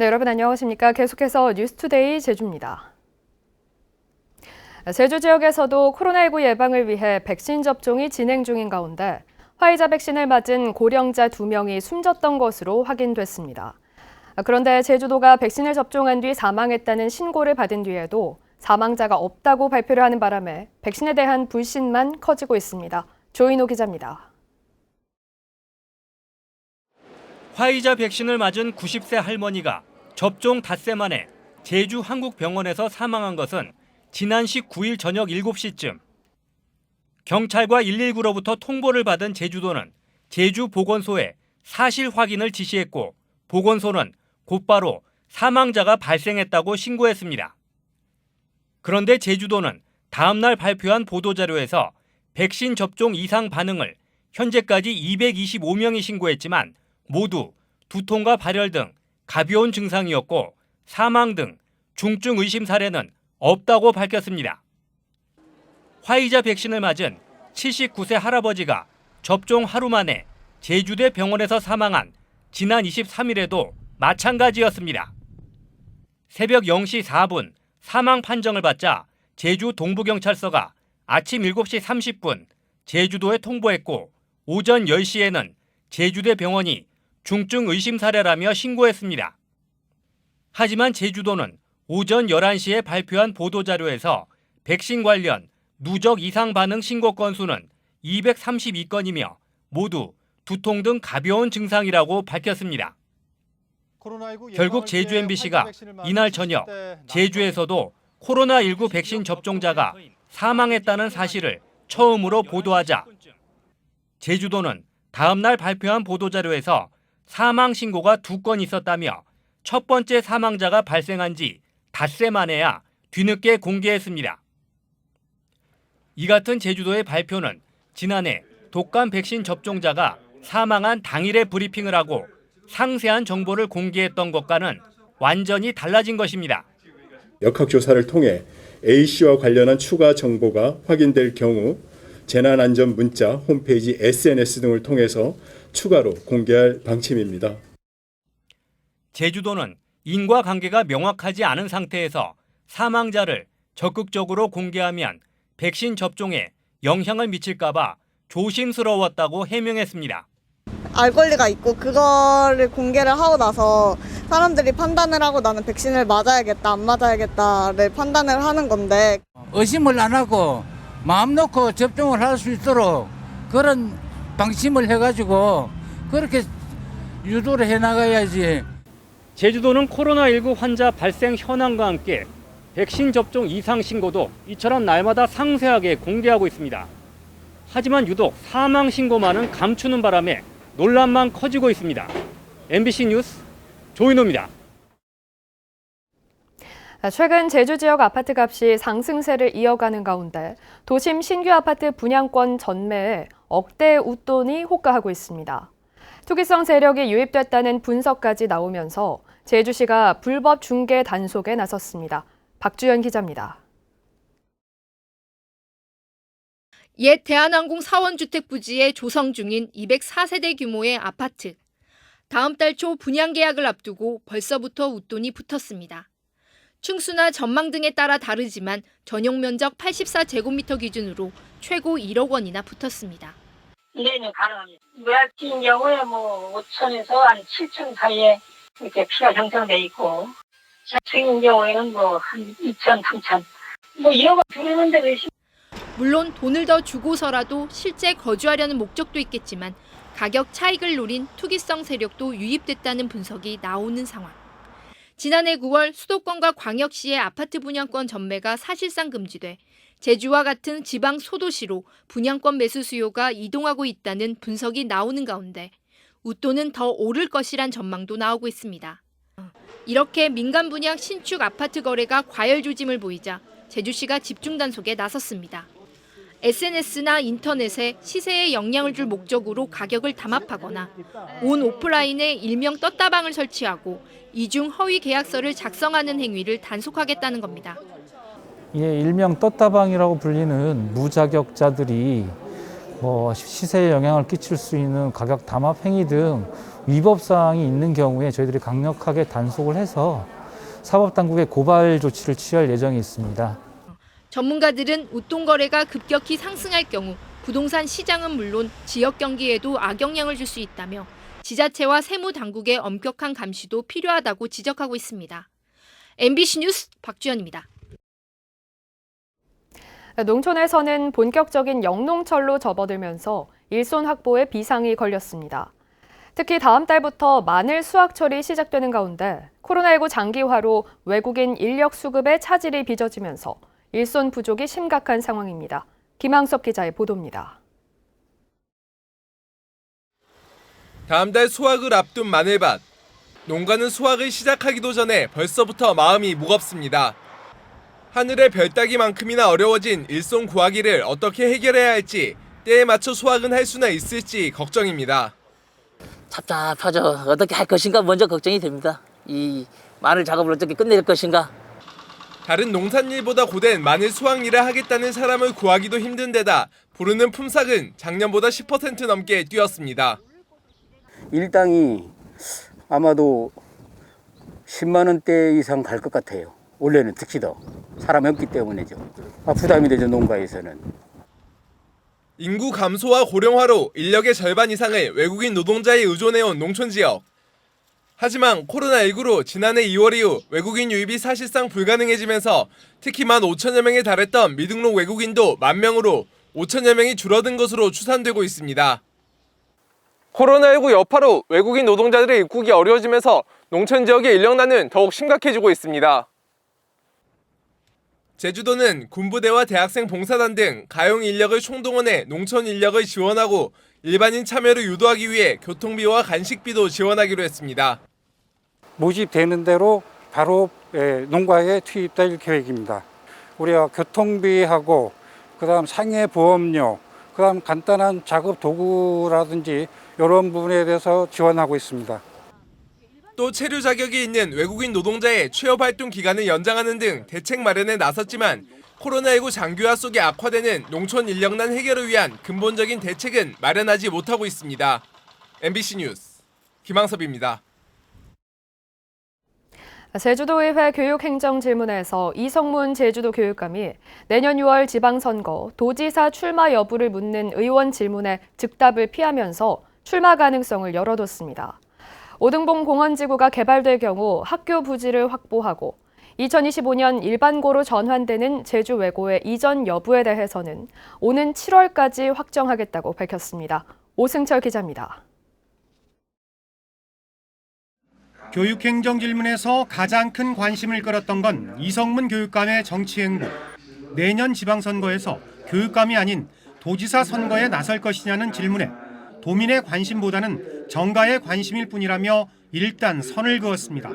네, 여러분 안녕하십니까? 계속해서 뉴스투데이 제주입니다. 제주 지역에서도 코로나19 예방을 위해 백신 접종이 진행 중인 가운데 화이자 백신을 맞은 고령자 2명이 숨졌던 것으로 확인됐습니다. 그런데 제주도가 백신을 접종한 뒤 사망했다는 신고를 받은 뒤에도 사망자가 없다고 발표를 하는 바람에 백신에 대한 불신만 커지고 있습니다. 조인호 기자입니다. 화이자 백신을 맞은 90세 할머니가 접종 닷새 만에 제주 한국병원에서 사망한 것은 지난 19일 저녁 7시쯤. 경찰과 119로부터 통보를 받은 제주도는 제주보건소에 사실 확인을 지시했고 보건소는 곧바로 사망자가 발생했다고 신고했습니다. 그런데 제주도는 다음 날 발표한 보도자료에서 백신 접종 이상 반응을 현재까지 225명이 신고했지만 모두 두통과 발열 등 가벼운 증상이었고 사망 등 중증 의심 사례는 없다고 밝혔습니다. 화이자 백신을 맞은 79세 할아버지가 접종 하루 만에 제주대 병원에서 사망한 지난 23일에도 마찬가지였습니다. 새벽 0시 4분 사망 판정을 받자 제주 동부경찰서가 아침 7시 30분 제주도에 통보했고 오전 10시에는 제주대 병원이 중증 의심 사례라며 신고했습니다. 하지만 제주도는 오전 11시에 발표한 보도자료에서 백신 관련 누적 이상 반응 신고 건수는 232건이며 모두 두통 등 가벼운 증상이라고 밝혔습니다. 결국 제주 MBC가 이날 저녁 제주에서도 코로나19 백신 접종자가 사망했다는 사실을 처음으로 보도하자 제주도는 다음 날 발표한 보도자료에서 사망 신고가 2건 있었다며 첫 번째 사망자가 발생한 지 닷새 만에야 뒤늦게 공개했습니다. 이 같은 제주도의 발표는 지난해 독감 백신 접종자가 사망한 당일에 브리핑을 하고 상세한 정보를 공개했던 것과는 완전히 달라진 것입니다. 역학조사를 통해 A씨와 관련한 추가 정보가 확인될 경우 재난안전 문자, 홈페이지, SNS 등을 통해서 추가로 공개할 방침입니다. 제주도는 인과관계가 명확하지 않은 상태에서 사망자를 적극적으로 공개하면 백신 접종에 영향을 미칠까 봐 조심스러웠다고 해명했습니다. 알 권리가 있고 그거를 공개를 하고 나서 사람들이 판단을 하고 나는 백신을 맞아야겠다, 안 맞아야겠다를 판단을 하는 건데 의심을 안 하고 마음 놓고 접종을 할 수 있도록 그런 방침을 해가지고 그렇게 유도를 해나가야지. 제주도는 코로나19 환자 발생 현황과 함께 백신 접종 이상 신고도 이처럼 날마다 상세하게 공개하고 있습니다. 하지만 유독 사망 신고만은 감추는 바람에 논란만 커지고 있습니다. MBC 뉴스 조인호입니다. 최근 제주 지역 아파트 값이 상승세를 이어가는 가운데 도심 신규 아파트 분양권 전매에 억대 웃돈이 호가하고 있습니다. 투기성 세력이 유입됐다는 분석까지 나오면서 제주시가 불법 중개 단속에 나섰습니다. 박주연 기자입니다. 옛 대한항공 사원주택 부지에 조성 중인 204세대 규모의 아파트. 다음 달 초 분양 계약을 앞두고 벌써부터 웃돈이 붙었습니다. 층수나 전망 등에 따라 다르지만 전용 면적 84제곱미터 기준으로 최고 1억 원이나 붙었습니다. 이해는 가능합니다. 매각지인 경우에 5천에서 한 7천 사이에 이렇게 피가 형성돼 있고, 자층인 경우에는 한 2천, 3천, 1억 원 주는데 왜 물론 돈을 더 주고서라도 실제 거주하려는 목적도 있겠지만 가격 차익을 노린 투기성 세력도 유입됐다는 분석이 나오는 상황. 지난해 9월 수도권과 광역시의 아파트 분양권 전매가 사실상 금지돼 제주와 같은 지방 소도시로 분양권 매수 수요가 이동하고 있다는 분석이 나오는 가운데 웃돈은 더 오를 것이란 전망도 나오고 있습니다. 이렇게 민간 분양 신축 아파트 거래가 과열 조짐을 보이자 제주시가 집중 단속에 나섰습니다. SNS나 인터넷에 시세에 영향을 줄 목적으로 가격을 담합하거나 온 오프라인에 일명 떴다방을 설치하고 이중 허위 계약서를 작성하는 행위를 단속하겠다는 겁니다. 일명 떴다방이라고 불리는 무자격자들이 시세에 영향을 끼칠 수 있는 가격 담합 행위 등 위법 사항이 있는 경우에 저희들이 강력하게 단속을 해서 사법당국에 고발 조치를 취할 예정이 있습니다. 전문가들은 웃돈거래가 급격히 상승할 경우 부동산 시장은 물론 지역 경기에도 악영향을 줄 수 있다며 지자체와 세무당국의 엄격한 감시도 필요하다고 지적하고 있습니다. MBC 뉴스 박주연입니다. 농촌에서는 본격적인 영농철로 접어들면서 일손 확보에 비상이 걸렸습니다. 특히 다음 달부터 마늘 수확철이 시작되는 가운데 코로나19 장기화로 외국인 인력 수급에 차질이 빚어지면서 일손 부족이 심각한 상황입니다. 김항섭 기자의 보도입니다. 다음 달 수확을 앞둔 마늘밭. 농가는 수확을 시작하기도 전에 벌써부터 마음이 무겁습니다. 하늘의 별따기만큼이나 어려워진 일손 구하기를 어떻게 해결해야 할지, 때에 맞춰 수확은 할 수나 있을지 걱정입니다. 답답하죠. 어떻게 할 것인가 먼저 걱정이 됩니다. 이 마늘 작업을 어떻게 끝낼 것인가. 다른 농산일보다 고된 마늘 수확 일을 하겠다는 사람을 구하기도 힘든 데다 부르는 품삯은 작년보다 10% 넘게 뛰었습니다. 일당이 아마도 10만 원대 이상 갈 것 같아요. 원래는 특히 더 사람이 없기 때문이죠. 부담이 되죠, 농가에서는. 인구 감소와 고령화로 인력의 절반 이상을 외국인 노동자에 의존해온 농촌 지역. 하지만 코로나19로 지난해 2월 이후 외국인 유입이 사실상 불가능해지면서 특히 15,000여 명에 달했던 미등록 외국인도 10,000명으로 5,000여 명이 줄어든 것으로 추산되고 있습니다. 코로나19 여파로 외국인 노동자들의 입국이 어려워지면서 농촌 지역의 인력난은 더욱 심각해지고 있습니다. 제주도는 군부대와 대학생 봉사단 등 가용 인력을 총동원해 농촌 인력을 지원하고 일반인 참여를 유도하기 위해 교통비와 간식비도 지원하기로 했습니다. 모집되는 대로 바로 농가에 투입될 계획입니다. 우리가 교통비하고 그다음 상해 보험료, 그다음 간단한 작업 도구라든지 이런 부분에 대해서 지원하고 있습니다. 또 체류 자격이 있는 외국인 노동자의 취업 활동 기간을 연장하는 등 대책 마련에 나섰지만 코로나19 장기화 속에 악화되는 농촌 인력난 해결을 위한 근본적인 대책은 마련하지 못하고 있습니다. MBC 뉴스 김항섭입니다. 제주도의회 교육행정질문에서 이성문 제주도교육감이 내년 6월 지방선거 도지사 출마 여부를 묻는 의원 질문에 즉답을 피하면서 출마 가능성을 열어뒀습니다. 오등봉 공원지구가 개발될 경우 학교 부지를 확보하고 2025년 일반고로 전환되는 제주 외고의 이전 여부에 대해서는 오는 7월까지 확정하겠다고 밝혔습니다. 오승철 기자입니다. 교육행정질문에서 가장 큰 관심을 끌었던 건 이성문 교육감의 정치 행보. 내년 지방선거에서 교육감이 아닌 도지사 선거에 나설 것이냐는 질문에 도민의 관심보다는 정가의 관심일 뿐이라며 일단 선을 그었습니다.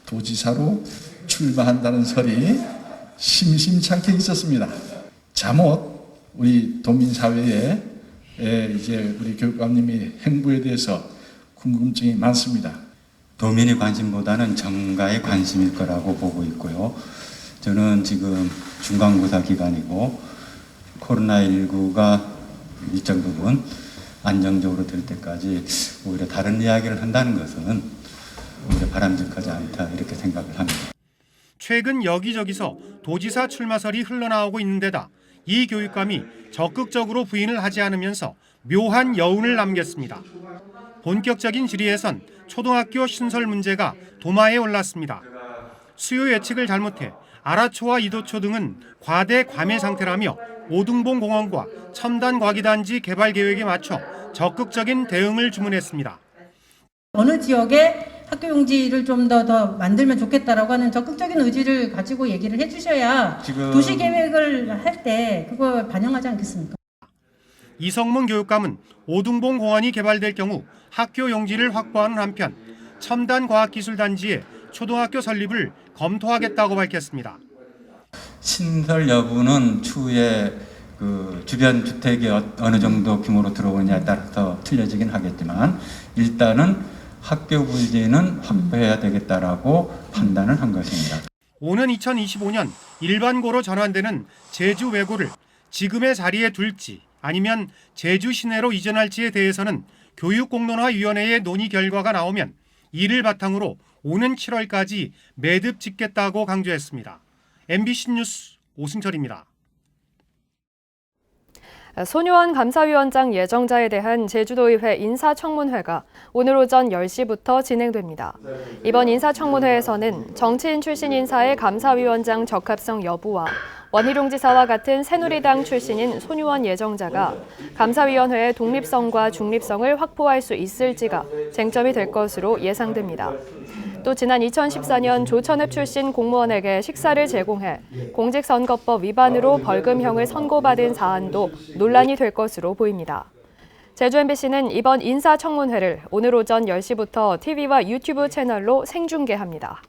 도지사로 출마한다는 설이 심심찮게 있었습니다. 잠옷 우리 도민사회에 이제 우리 교육감님이 행보에 대해서 궁금증이 많습니다. 도민의 관심보다는 정가의 관심일 거라고 보고 있고요. 저는 지금 중간고사 기간이고 코로나19가 일정 부분 안정적으로 될 때까지 오히려 다른 이야기를 한다는 것은 오히려 바람직하지 않다 이렇게 생각을 합니다. 최근 여기저기서 도지사 출마설이 흘러나오고 있는 데다 이 교육감이 적극적으로 부인을 하지 않으면서 묘한 여운을 남겼습니다. 본격적인 질의에선 초등학교 신설 문제가 도마에 올랐습니다. 수요 예측을 잘못해 아라초와 이도초 등은 과대 과밀 상태라며 오등봉 공원과 첨단과기단지 개발 계획에 맞춰 적극적인 대응을 주문했습니다. 어느 지역에 학교 용지를 좀 더 만들면 좋겠다라고 하는 적극적인 의지를 가지고 얘기를 해주셔야 도시 계획을 할 때 그걸 반영하지 않겠습니까? 이성문 교육감은 오등봉 공원이 개발될 경우 학교 용지를 확보하는 한편 첨단과학기술단지에 초등학교 설립을 검토하겠다고 밝혔습니다. 신설 여부는 추후에 주변 주택이 어느 정도 규모로 들어오느냐에 따라서 틀려지긴 하겠지만 일단은 학교 부지는 확보해야 되겠다라고 판단을 한 것입니다. 오는 2025년 일반고로 전환되는 제주 외고를 지금의 자리에 둘지 아니면 제주 시내로 이전할지에 대해서는 교육공론화위원회의 논의 결과가 나오면 이를 바탕으로 오는 7월까지 매듭 짓겠다고 강조했습니다. MBC 뉴스 오승철입니다. 손유원 감사위원장 예정자에 대한 제주도의회 인사청문회가 오늘 오전 10시부터 진행됩니다. 이번 인사청문회에서는 정치인 출신 인사의 감사위원장 적합성 여부와 원희룡 지사와 같은 새누리당 출신인 손유원 예정자가 감사위원회의 독립성과 중립성을 확보할 수 있을지가 쟁점이 될 것으로 예상됩니다. 또 지난 2014년 조천읍 출신 공무원에게 식사를 제공해 공직선거법 위반으로 벌금형을 선고받은 사안도 논란이 될 것으로 보입니다. 제주 MBC는 이번 인사청문회를 오늘 오전 10시부터 TV와 유튜브 채널로 생중계합니다.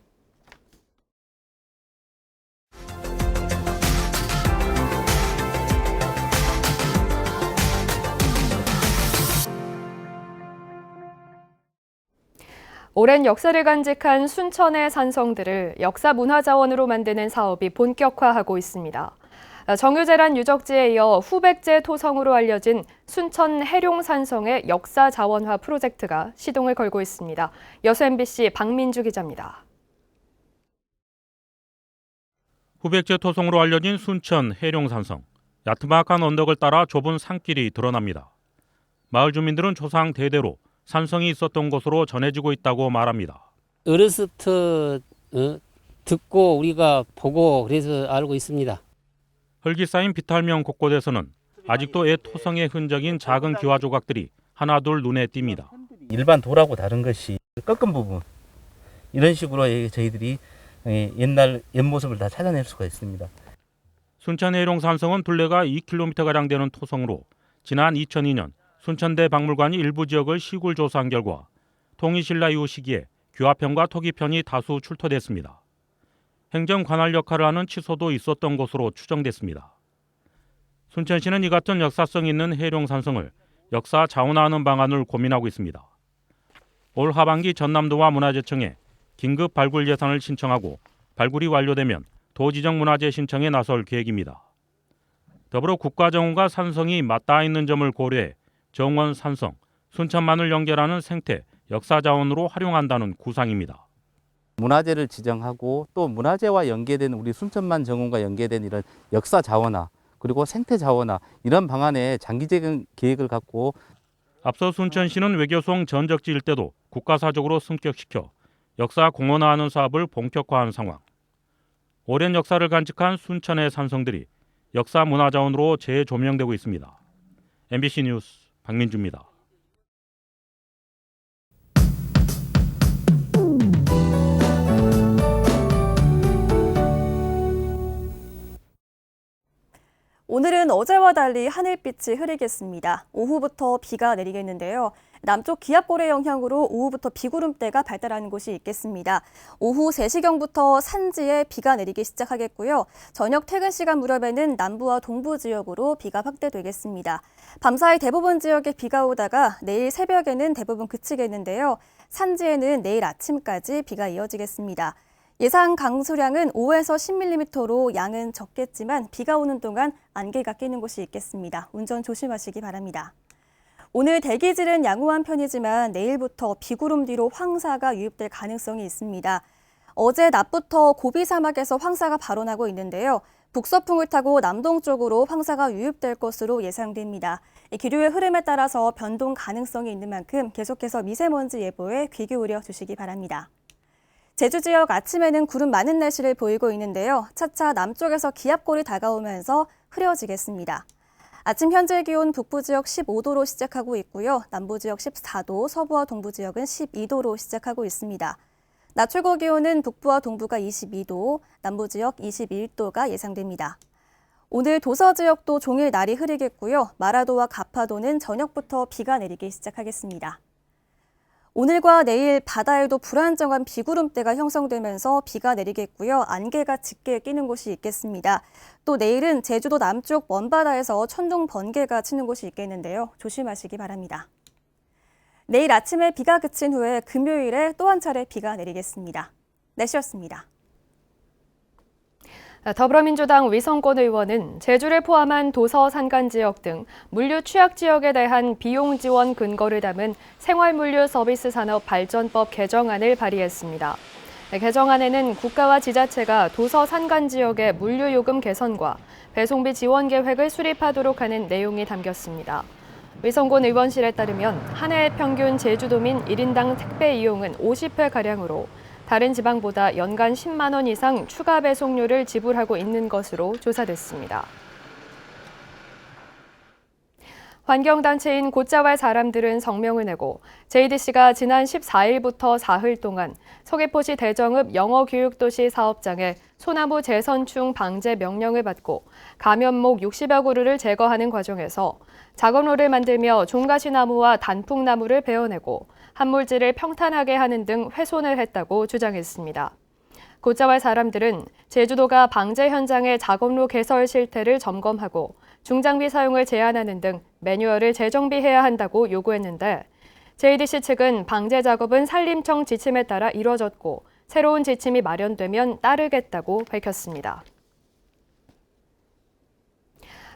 오랜 역사를 간직한 순천의 산성들을 역사문화자원으로 만드는 사업이 본격화하고 있습니다. 정유재란 유적지에 이어 후백제 토성으로 알려진 순천 해룡산성의 역사자원화 프로젝트가 시동을 걸고 있습니다. 여수 MBC 박민주 기자입니다. 후백제 토성으로 알려진 순천 해룡산성. 야트막한 언덕을 따라 좁은 산길이 드러납니다. 마을 주민들은 조상 대대로 산성이 있었던 곳으로 전해지고 있다고 말합니다. 어렸을 때 듣고 우리가 보고 그래서 알고 있습니다. 흙이 쌓인 비탈명 곳곳에서는 아직도 옛 토성의 흔적인 작은 기와 조각들이 하나둘 눈에 띕니다. 일반 돌하고 다른 것이 꺾은 부분, 이런 식으로 저희들이 옛날 옛모습을 다 찾아낼 수가 있습니다. 순천 해룡산성은 둘레가 2km가량 되는 토성으로 지난 2002년 순천대 박물관이 일부 지역을 시굴 조사한 결과 통일신라 이후 시기에 규화편과 토기편이 다수 출토됐습니다. 행정 관할 역할을 하는 취소도 있었던 것으로 추정됐습니다. 순천시는 이 같은 역사성 있는 해룡산성을 역사 자원화하는 방안을 고민하고 있습니다. 올 하반기 전남도와 문화재청에 긴급 발굴 예산을 신청하고 발굴이 완료되면 도지정 문화재 신청에 나설 계획입니다. 더불어 국가정원과 산성이 맞닿아 있는 점을 고려해 정원, 산성, 순천만을 연결하는 생태, 역사자원으로 활용한다는 구상입니다. 문화재를 지정하고 또 문화재와 연계된 우리 순천만 정원과 연계된 이런 역사자원화 그리고 생태자원화 이런 방안에 장기적인 계획을 갖고 앞서 순천시는 외교성 전적지 일대도 국가사적으로 승격시켜 역사 공원화하는 사업을 본격화한 상황. 오랜 역사를 간직한 순천의 산성들이 역사 문화자원으로 재조명되고 있습니다. MBC 뉴스 박민주입니다. 오늘은 어제와 달리 하늘빛이 흐리겠습니다. 오후부터 비가 내리겠는데요. 남쪽 기압골의 영향으로 오후부터 비구름대가 발달하는 곳이 있겠습니다. 오후 3시경부터 산지에 비가 내리기 시작하겠고요. 저녁 퇴근 시간 무렵에는 남부와 동부 지역으로 비가 확대되겠습니다. 밤사이 대부분 지역에 비가 오다가 내일 새벽에는 대부분 그치겠는데요. 산지에는 내일 아침까지 비가 이어지겠습니다. 예상 강수량은 5에서 10mm로 양은 적겠지만 비가 오는 동안 안개가 끼는 곳이 있겠습니다. 운전 조심하시기 바랍니다. 오늘 대기질은 양호한 편이지만 내일부터 비구름 뒤로 황사가 유입될 가능성이 있습니다. 어제 낮부터 고비 사막에서 황사가 발원하고 있는데요. 북서풍을 타고 남동쪽으로 황사가 유입될 것으로 예상됩니다. 기류의 흐름에 따라서 변동 가능성이 있는 만큼 계속해서 미세먼지 예보에 귀 기울여 주시기 바랍니다. 제주 지역 아침에는 구름 많은 날씨를 보이고 있는데요. 차차 남쪽에서 기압골이 다가오면서 흐려지겠습니다. 아침 현재 기온 북부 지역 15도로 시작하고 있고요. 남부 지역 14도, 서부와 동부 지역은 12도로 시작하고 있습니다. 낮 최고 기온은 북부와 동부가 22도, 남부 지역 21도가 예상됩니다. 오늘 도서 지역도 종일 날이 흐리겠고요. 마라도와 가파도는 저녁부터 비가 내리기 시작하겠습니다. 오늘과 내일 바다에도 불안정한 비구름대가 형성되면서 비가 내리겠고요. 안개가 짙게 끼는 곳이 있겠습니다. 또 내일은 제주도 남쪽 먼바다에서 천둥 번개가 치는 곳이 있겠는데요. 조심하시기 바랍니다. 내일 아침에 비가 그친 후에 금요일에 또 한 차례 비가 내리겠습니다. 날씨였습니다. 더불어민주당 위성권 의원은 제주를 포함한 도서 산간 지역 등 물류 취약 지역에 대한 비용 지원 근거를 담은 생활물류 서비스 산업 발전법 개정안을 발의했습니다. 개정안에는 국가와 지자체가 도서 산간 지역의 물류 요금 개선과 배송비 지원 계획을 수립하도록 하는 내용이 담겼습니다. 위성권 의원실에 따르면 한 해 평균 제주도민 1인당 택배 이용은 50회가량으로 다른 지방보다 연간 10만 원 이상 추가 배송료를 지불하고 있는 것으로 조사됐습니다. 환경단체인 곧자왈 사람들은 성명을 내고 JDC가 지난 14일부터 사흘 동안 서귀포시 대정읍 영어교육도시 사업장에 소나무 재선충 방제 명령을 받고 감연목 60여 그루를 제거하는 과정에서 작업로를 만들며 종가시나무와 단풍나무를 베어내고 한물질을 평탄하게 하는 등 훼손을 했다고 주장했습니다. 곧자왈 사람들은 제주도가 방제 현장의 작업로 개설 실태를 점검하고 중장비 사용을 제한하는 등 매뉴얼을 재정비해야 한다고 요구했는데 JDC 측은 방제 작업은 산림청 지침에 따라 이뤄졌고 새로운 지침이 마련되면 따르겠다고 밝혔습니다.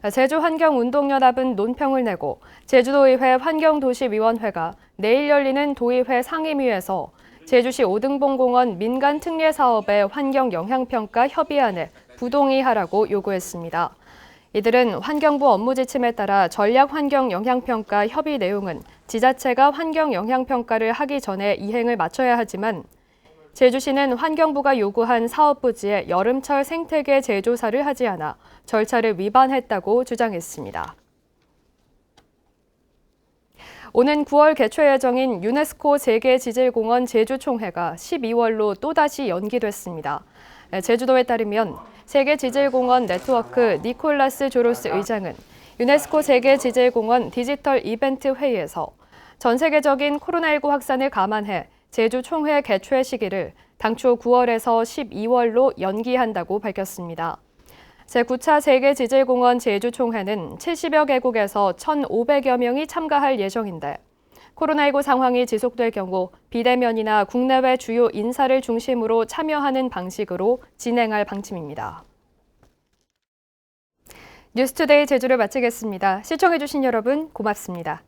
제주환경운동연합은 논평을 내고 제주도의회 환경도시위원회가 내일 열리는 도의회 상임위에서 제주시 오등봉공원 민간특례사업의 환경영향평가 협의안을 부동의하라고 요구했습니다. 이들은 환경부 업무지침에 따라 전략환경영향평가 협의 내용은 지자체가 환경영향평가를 하기 전에 이행을 마쳐야 하지만 제주시는 환경부가 요구한 사업 부지에 여름철 생태계 재조사를 하지 않아 절차를 위반했다고 주장했습니다. 오는 9월 개최 예정인 유네스코 세계지질공원 제주총회가 12월로 또다시 연기됐습니다. 제주도에 따르면 세계지질공원 네트워크 니콜라스 조로스 의장은 유네스코 세계지질공원 디지털 이벤트 회의에서 전 세계적인 코로나19 확산을 감안해 제주 총회 개최 시기를 당초 9월에서 12월로 연기한다고 밝혔습니다. 제9차 세계지질공원 제주총회는 70여 개국에서 1,500여 명이 참가할 예정인데 코로나19 상황이 지속될 경우 비대면이나 국내외 주요 인사를 중심으로 참여하는 방식으로 진행할 방침입니다. 뉴스투데이 제주를 마치겠습니다. 시청해주신 여러분 고맙습니다.